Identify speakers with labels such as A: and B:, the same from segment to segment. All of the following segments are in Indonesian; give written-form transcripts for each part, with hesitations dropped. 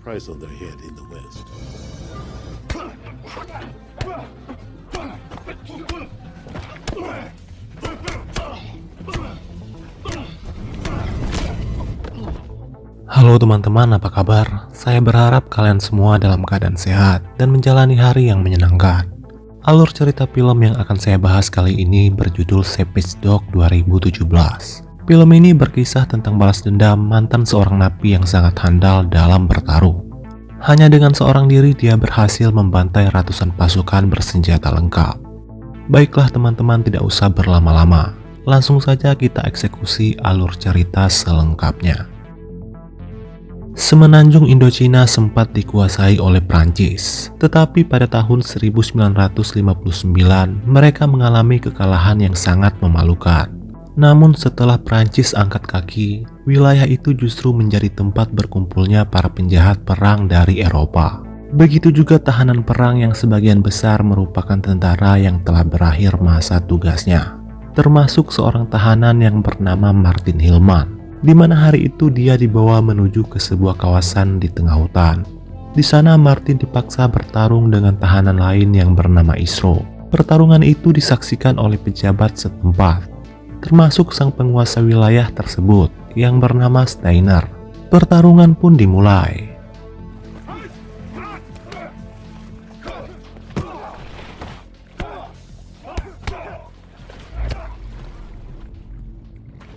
A: price on their head in the West.
B: Halo teman-teman, apa kabar? Saya berharap kalian semua dalam keadaan sehat dan menjalani hari yang menyenangkan. Alur cerita film yang akan saya bahas kali ini berjudul Savage Dog 2017. Film ini berkisah tentang balas dendam mantan seorang napi yang sangat handal dalam bertarung. Hanya dengan seorang diri dia berhasil membantai ratusan pasukan bersenjata lengkap. Baiklah teman-teman, tidak usah berlama-lama. Langsung saja kita eksekusi alur cerita selengkapnya. Semenanjung Indochina sempat dikuasai oleh Prancis, tetapi pada tahun 1959 mereka mengalami kekalahan yang sangat memalukan. Namun setelah Prancis angkat kaki, wilayah itu justru menjadi tempat berkumpulnya para penjahat perang dari Eropa. Begitu juga tahanan perang yang sebagian besar merupakan tentara yang telah berakhir masa tugasnya, termasuk seorang tahanan yang bernama Martin Hillman, di mana hari itu dia dibawa menuju ke sebuah kawasan di tengah hutan. Di sana Martin dipaksa bertarung dengan tahanan lain yang bernama Isro. Pertarungan itu disaksikan oleh pejabat setempat, termasuk sang penguasa wilayah tersebut yang bernama Steiner. Pertarungan pun dimulai.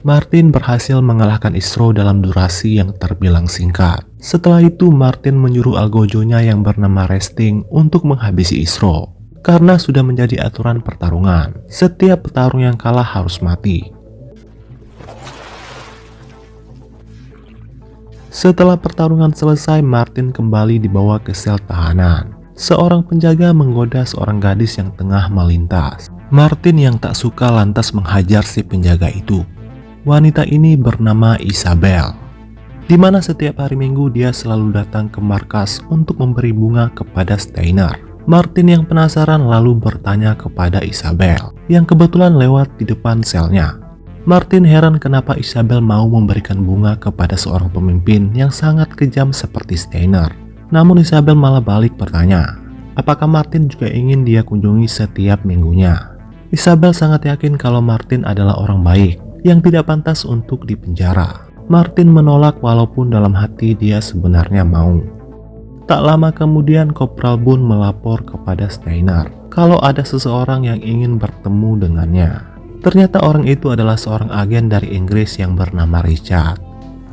B: Martin berhasil mengalahkan Isro dalam durasi yang terbilang singkat. Setelah itu Martin menyuruh algojonya yang bernama Resting untuk menghabisi Isro. Karena sudah menjadi aturan pertarungan, setiap petarung yang kalah harus mati. Setelah pertarungan selesai, Martin kembali dibawa ke sel tahanan. Seorang penjaga menggoda seorang gadis yang tengah melintas. Martin yang tak suka lantas menghajar si penjaga itu. Wanita ini bernama Isabel, di mana setiap hari Minggu dia selalu datang ke markas untuk memberi bunga kepada Steiner. Martin yang penasaran lalu bertanya kepada Isabel, yang kebetulan lewat di depan selnya. Martin heran kenapa Isabel mau memberikan bunga kepada seorang pemimpin yang sangat kejam seperti Steiner. Namun Isabel malah balik bertanya, apakah Martin juga ingin dia kunjungi setiap minggunya. Isabel sangat yakin kalau Martin adalah orang baik yang tidak pantas untuk dipenjara. Martin menolak walaupun dalam hati dia sebenarnya mau. Tak lama kemudian Kopral Bun melapor kepada Steiner kalau ada seseorang yang ingin bertemu dengannya. Ternyata orang itu adalah seorang agen dari Inggris yang bernama Richard.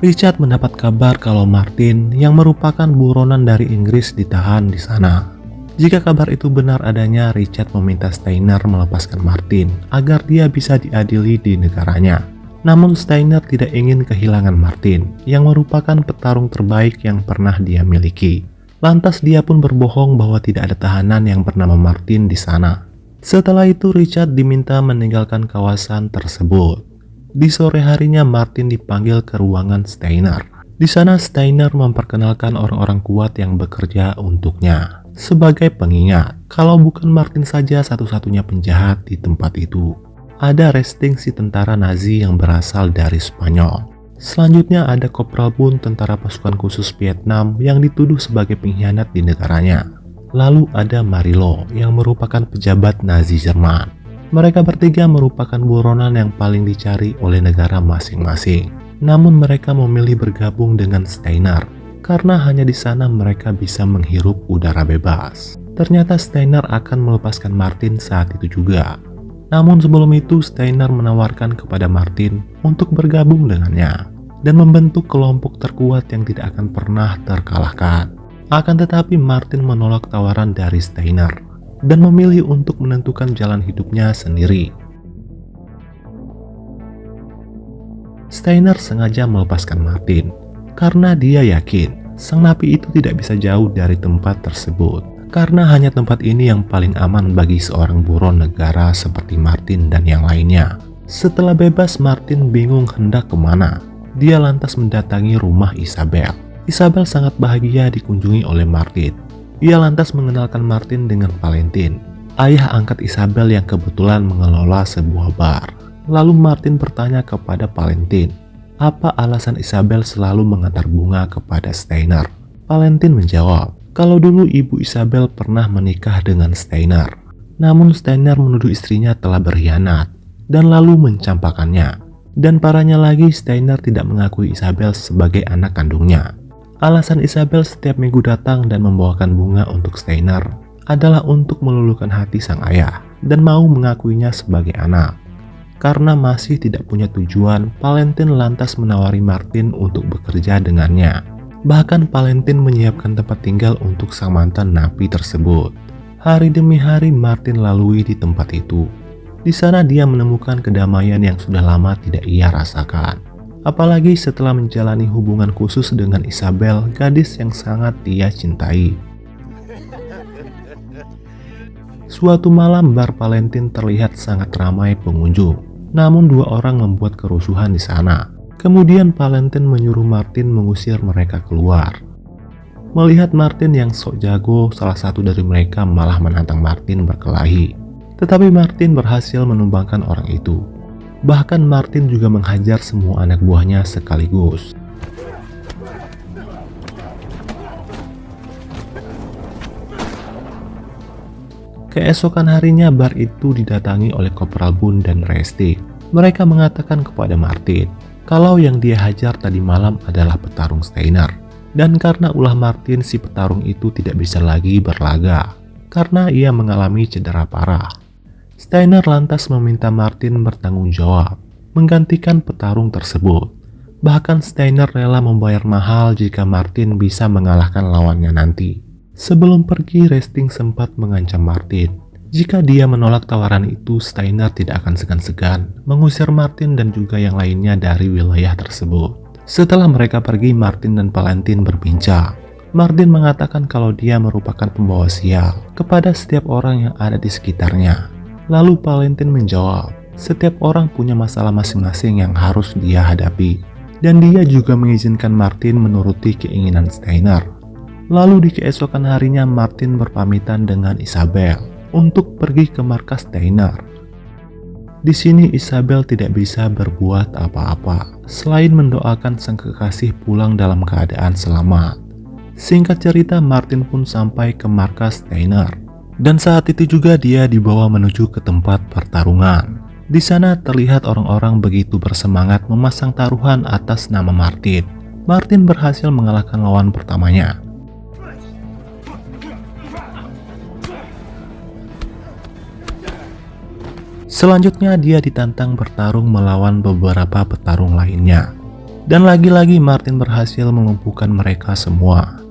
B: Richard mendapat kabar kalau Martin yang merupakan buronan dari Inggris ditahan di sana. Jika kabar itu benar adanya, Richard meminta Steiner melepaskan Martin agar dia bisa diadili di negaranya. Namun Steiner tidak ingin kehilangan Martin yang merupakan petarung terbaik yang pernah dia miliki. Lantas dia pun berbohong bahwa tidak ada tahanan yang bernama Martin di sana. Setelah itu Richard diminta meninggalkan kawasan tersebut. Di sore harinya Martin dipanggil ke ruangan Steiner. Di sana Steiner memperkenalkan orang-orang kuat yang bekerja untuknya. Sebagai pengingat, kalau bukan Martin saja satu-satunya penjahat di tempat itu. Ada Resting, si tentara Nazi yang berasal dari Spanyol. Selanjutnya ada Kopral Bun, tentara pasukan khusus Vietnam yang dituduh sebagai pengkhianat di negaranya. Lalu ada Marilo yang merupakan pejabat Nazi Jerman. Mereka bertiga merupakan buronan yang paling dicari oleh negara masing-masing. Namun mereka memilih bergabung dengan Steiner karena hanya di sana mereka bisa menghirup udara bebas. Ternyata Steiner akan melepaskan Martin saat itu juga. Namun sebelum itu Steiner menawarkan kepada Martin untuk bergabung dengannya dan membentuk kelompok terkuat yang tidak akan pernah terkalahkan. Akan tetapi Martin menolak tawaran dari Steiner dan memilih untuk menentukan jalan hidupnya sendiri. Steiner sengaja melepaskan Martin karena dia yakin sang napi itu tidak bisa jauh dari tempat tersebut, karena hanya tempat ini yang paling aman bagi seorang buron negara seperti Martin dan yang lainnya. Setelah bebas, Martin bingung hendak kemana. Dia lantas mendatangi rumah Isabel. Isabel sangat bahagia dikunjungi oleh Martin. Ia lantas mengenalkan Martin dengan Valentin, ayah angkat Isabel yang kebetulan mengelola sebuah bar. Lalu Martin bertanya kepada Valentin, apa alasan Isabel selalu mengantar bunga kepada Steiner. Valentin menjawab kalau dulu ibu Isabel pernah menikah dengan Steiner. Namun Steiner menuduh istrinya telah berkhianat dan lalu mencampakkannya. Dan parahnya lagi, Steiner tidak mengakui Isabel sebagai anak kandungnya. Alasan Isabel setiap minggu datang dan membawakan bunga untuk Steiner adalah untuk meluluhkan hati sang ayah dan mau mengakuinya sebagai anak. Karena masih tidak punya tujuan, Valentin lantas menawari Martin untuk bekerja dengannya. Bahkan Valentin menyiapkan tempat tinggal untuk sang mantan napi tersebut. Hari demi hari Martin lalui di tempat itu. Di sana dia menemukan kedamaian yang sudah lama tidak ia rasakan. Apalagi setelah menjalani hubungan khusus dengan Isabel, gadis yang sangat dia cintai. Suatu malam bar Valentin terlihat sangat ramai pengunjung. Namun dua orang membuat kerusuhan di sana. Kemudian Valentin menyuruh Martin mengusir mereka keluar. Melihat Martin yang sok jago, salah satu dari mereka malah menantang Martin berkelahi. Tetapi Martin berhasil menumbangkan orang itu. Bahkan Martin juga menghajar semua anak buahnya sekaligus. Keesokan harinya bar itu didatangi oleh Kopral Bun dan Resti. Mereka mengatakan kepada Martin kalau yang dia hajar tadi malam adalah petarung Steiner. Dan karena ulah Martin, si petarung itu tidak bisa lagi berlaga karena ia mengalami cedera parah. Steiner lantas meminta Martin bertanggung jawab, menggantikan petarung tersebut. Bahkan Steiner rela membayar mahal jika Martin bisa mengalahkan lawannya nanti. Sebelum pergi, Resting sempat mengancam Martin. Jika dia menolak tawaran itu, Steiner tidak akan segan-segan mengusir Martin dan juga yang lainnya dari wilayah tersebut. Setelah mereka pergi, Martin dan Valentin berbincang. Martin mengatakan kalau dia merupakan pembawa sial kepada setiap orang yang ada di sekitarnya. Lalu Valentin menjawab, setiap orang punya masalah masing-masing yang harus dia hadapi. Dan dia juga mengizinkan Martin menuruti keinginan Steiner. Lalu di keesokan harinya Martin berpamitan dengan Isabel untuk pergi ke markas Steiner. Di sini Isabel tidak bisa berbuat apa-apa selain mendoakan sang kekasih pulang dalam keadaan selamat. Singkat cerita, Martin pun sampai ke markas Steiner. Dan saat itu juga dia dibawa menuju ke tempat pertarungan. Di sana terlihat orang-orang begitu bersemangat memasang taruhan atas nama Martin. Martin berhasil mengalahkan lawan pertamanya. Selanjutnya dia ditantang bertarung melawan beberapa petarung lainnya. Dan lagi-lagi Martin berhasil melumpuhkan mereka semua.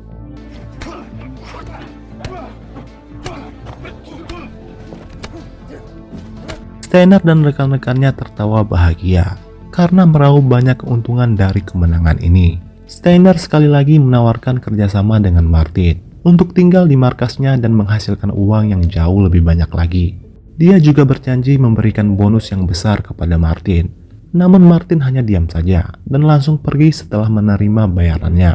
B: Steiner dan rekan-rekannya tertawa bahagia karena meraup banyak keuntungan dari kemenangan ini. Steiner sekali lagi menawarkan kerjasama dengan Martin untuk tinggal di markasnya dan menghasilkan uang yang jauh lebih banyak lagi. Dia juga berjanji memberikan bonus yang besar kepada Martin. Namun Martin hanya diam saja dan langsung pergi setelah menerima bayarannya.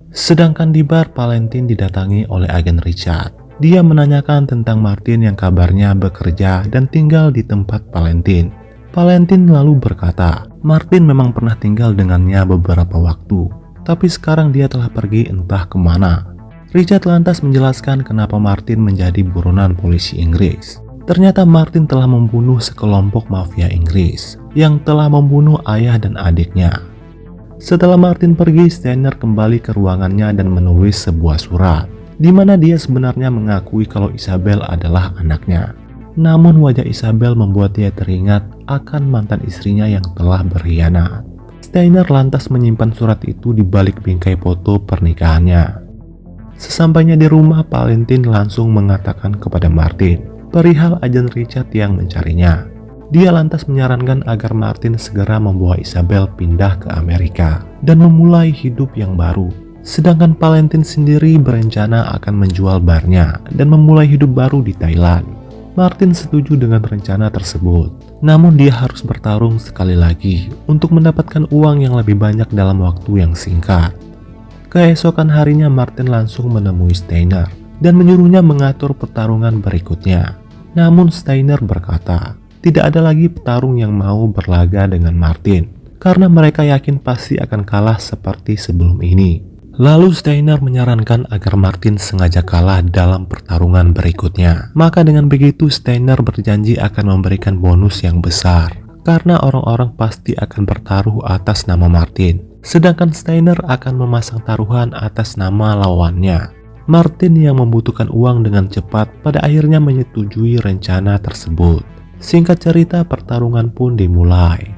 B: Sedangkan di bar, Valentin didatangi oleh agen Richard. Dia menanyakan tentang Martin yang kabarnya bekerja dan tinggal di tempat Valentin. Valentin lalu berkata, Martin memang pernah tinggal dengannya beberapa waktu, tapi sekarang dia telah pergi entah kemana. Richard lantas menjelaskan kenapa Martin menjadi buronan polisi Inggris. Ternyata Martin telah membunuh sekelompok mafia Inggris yang telah membunuh ayah dan adiknya. Setelah Martin pergi, Steiner kembali ke ruangannya dan menulis sebuah surat di mana dia sebenarnya mengakui kalau Isabel adalah anaknya. Namun wajah Isabel membuat dia teringat akan mantan istrinya yang telah berkhianat. Steiner lantas menyimpan surat itu di balik bingkai foto pernikahannya. Sesampainya di rumah, Valentin langsung mengatakan kepada Martin perihal agen Richard yang mencarinya. Dia lantas menyarankan agar Martin segera membawa Isabel pindah ke Amerika dan memulai hidup yang baru. Sedangkan Valentin sendiri berencana akan menjual barnya dan memulai hidup baru di Thailand. Martin setuju dengan rencana tersebut, namun dia harus bertarung sekali lagi untuk mendapatkan uang yang lebih banyak dalam waktu yang singkat. Keesokan harinya Martin langsung menemui Steiner dan menyuruhnya mengatur pertarungan berikutnya. Namun Steiner berkata, tidak ada lagi petarung yang mau berlaga dengan Martin karena mereka yakin pasti akan kalah seperti sebelum ini. Lalu Steiner menyarankan agar Martin sengaja kalah dalam pertarungan berikutnya. Maka dengan begitu Steiner berjanji akan memberikan bonus yang besar, karena orang-orang pasti akan bertaruh atas nama Martin. Sedangkan Steiner akan memasang taruhan atas nama lawannya. Martin yang membutuhkan uang dengan cepat pada akhirnya menyetujui rencana tersebut. Singkat cerita, pertarungan pun dimulai.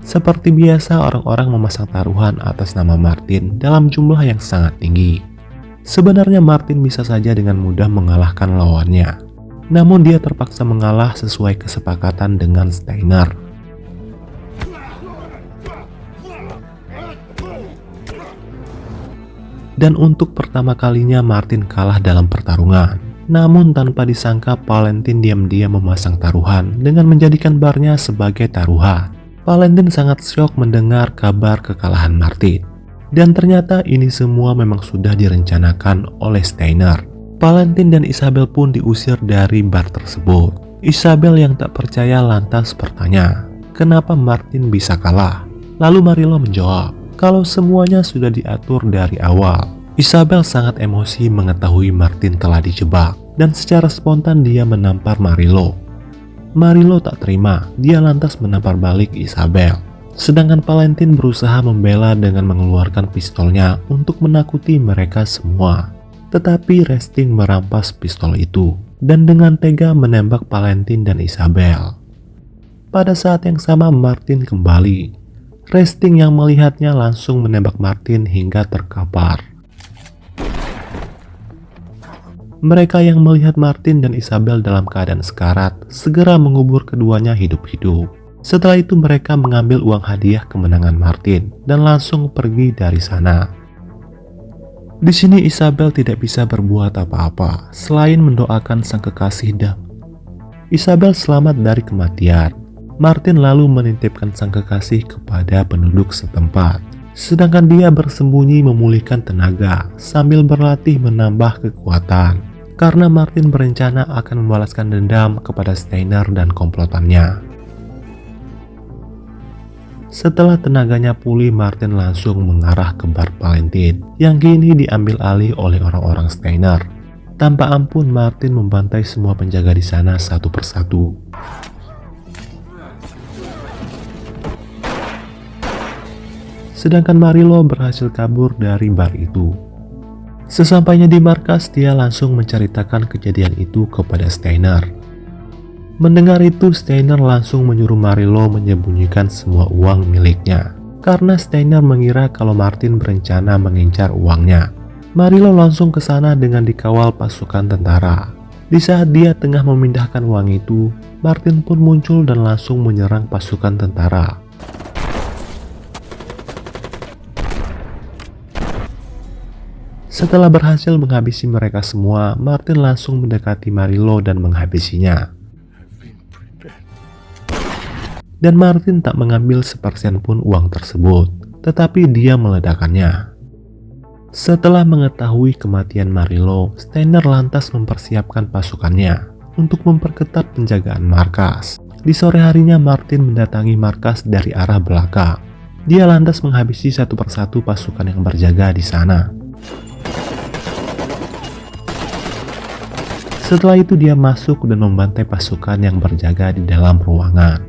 B: Seperti biasa, orang-orang memasang taruhan atas nama Martin dalam jumlah yang sangat tinggi. Sebenarnya Martin bisa saja dengan mudah mengalahkan lawannya. Namun dia terpaksa mengalah sesuai kesepakatan dengan Steiner. Dan untuk pertama kalinya Martin kalah dalam pertarungan. Namun tanpa disangka Valentin diam-diam memasang taruhan dengan menjadikan barnya sebagai taruhan. Valentin sangat syok mendengar kabar kekalahan Martin. Dan ternyata ini semua memang sudah direncanakan oleh Steiner. Valentin dan Isabel pun diusir dari bar tersebut. Isabel yang tak percaya lantas bertanya, kenapa Martin bisa kalah? Lalu Marilo menjawab, kalau semuanya sudah diatur dari awal. Isabel sangat emosi mengetahui Martin telah dijebak, dan secara spontan dia menampar Marilo. Marilo tak terima, dia lantas menampar balik Isabel. Sedangkan Valentin berusaha membela dengan mengeluarkan pistolnya untuk menakuti mereka semua. Tetapi Resting merampas pistol itu dan dengan tega menembak Valentin dan Isabel. Pada saat yang sama Martin kembali. Resting yang melihatnya langsung menembak Martin hingga terkapar. Mereka yang melihat Martin dan Isabel dalam keadaan sekarat segera mengubur keduanya hidup-hidup. Setelah itu mereka mengambil uang hadiah kemenangan Martin dan langsung pergi dari sana. Di sini Isabel tidak bisa berbuat apa-apa selain mendoakan sang kekasih Isabel selamat dari kematian. Martin lalu menitipkan sang kekasih kepada penduduk setempat. Sedangkan dia bersembunyi memulihkan tenaga sambil berlatih menambah kekuatan. Karena Martin berencana akan membalaskan dendam kepada Steiner dan komplotannya. Setelah tenaganya pulih, Martin langsung mengarah ke bar Valentin yang kini diambil alih oleh orang-orang Steiner. Tanpa ampun, Martin membantai semua penjaga di sana satu persatu. Sedangkan Marilo berhasil kabur dari bar itu. Sesampainya di markas, dia langsung menceritakan kejadian itu kepada Steiner. Mendengar itu, Steiner langsung menyuruh Marilo menyembunyikan semua uang miliknya. Karena Steiner mengira kalau Martin berencana mengincar uangnya. Marilo langsung ke sana dengan dikawal pasukan tentara. Di saat dia tengah memindahkan uang itu, Martin pun muncul dan langsung menyerang pasukan tentara. Setelah berhasil menghabisi mereka semua, Martin langsung mendekati Marilo dan menghabisinya. Dan Martin tak mengambil sepersen pun uang tersebut, tetapi dia meledakannya. Setelah mengetahui kematian Marilo, Steiner lantas mempersiapkan pasukannya untuk memperketat penjagaan markas. Di sore harinya Martin mendatangi markas dari arah belakang. Dia lantas menghabisi satu persatu pasukan yang berjaga di sana. Setelah itu dia masuk dan membantai pasukan yang berjaga di dalam ruangan.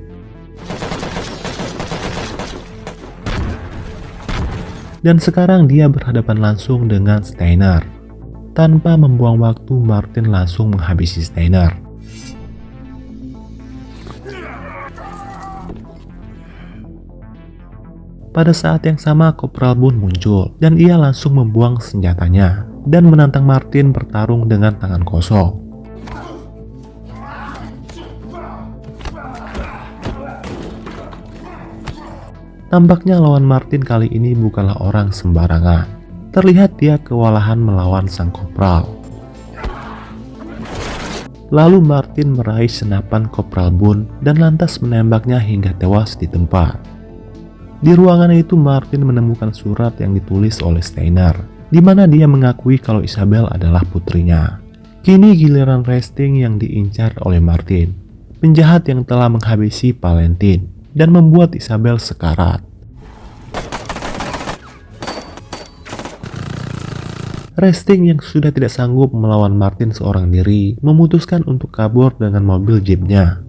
B: Dan sekarang dia berhadapan langsung dengan Steiner. Tanpa membuang waktu, Martin langsung menghabisi Steiner. Pada saat yang sama, Kopral Boone muncul dan ia langsung membuang senjatanya dan menantang Martin bertarung dengan tangan kosong. Tampaknya lawan Martin kali ini bukanlah orang sembarangan. Terlihat dia kewalahan melawan sang kopral. Lalu Martin meraih senapan Kopral Boone dan lantas menembaknya hingga tewas di tempat. Di ruangan itu Martin menemukan surat yang ditulis oleh Steiner, di mana dia mengakui kalau Isabel adalah putrinya. Kini giliran Resting yang diincar oleh Martin, penjahat yang telah menghabisi Valentin dan membuat Isabel sekarat. Resting yang sudah tidak sanggup melawan Martin seorang diri memutuskan untuk kabur dengan mobil jeepnya.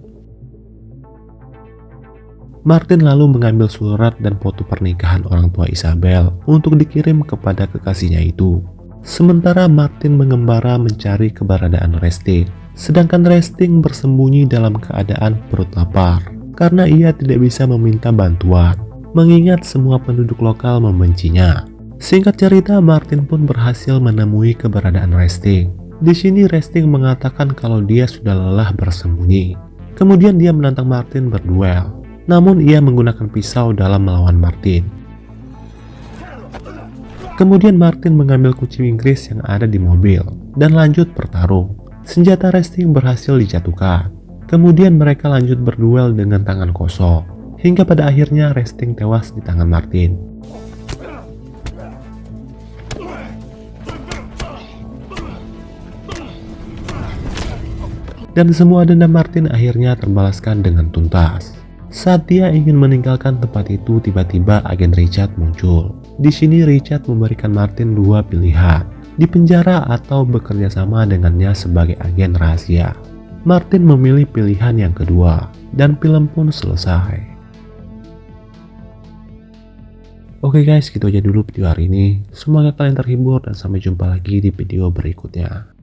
B: Martin lalu mengambil surat dan foto pernikahan orang tua Isabel untuk dikirim kepada kekasihnya itu. Sementara Martin mengembara mencari keberadaan Resting, sedangkan Resting bersembunyi dalam keadaan perut lapar karena ia tidak bisa meminta bantuan, mengingat semua penduduk lokal membencinya. Singkat cerita, Martin pun berhasil menemui keberadaan Resting. Di sini Resting mengatakan kalau dia sudah lelah bersembunyi. Kemudian dia menantang Martin berduel. Namun ia menggunakan pisau dalam melawan Martin. Kemudian Martin mengambil kunci Inggris yang ada di mobil dan lanjut bertarung. Senjata Resting berhasil dijatuhkan. Kemudian mereka lanjut berduel dengan tangan kosong, hingga pada akhirnya Resting tewas di tangan Martin. Dan semua dendam Martin akhirnya terbalaskan dengan tuntas. Saat dia ingin meninggalkan tempat itu, tiba-tiba agen Richard muncul. Di sini Richard memberikan Martin dua pilihan, dipenjara atau bekerja sama dengannya sebagai agen rahasia. Martin memilih pilihan yang kedua, dan film pun selesai. Oke guys, gitu aja dulu video hari ini. Semoga kalian terhibur dan sampai jumpa lagi di video berikutnya.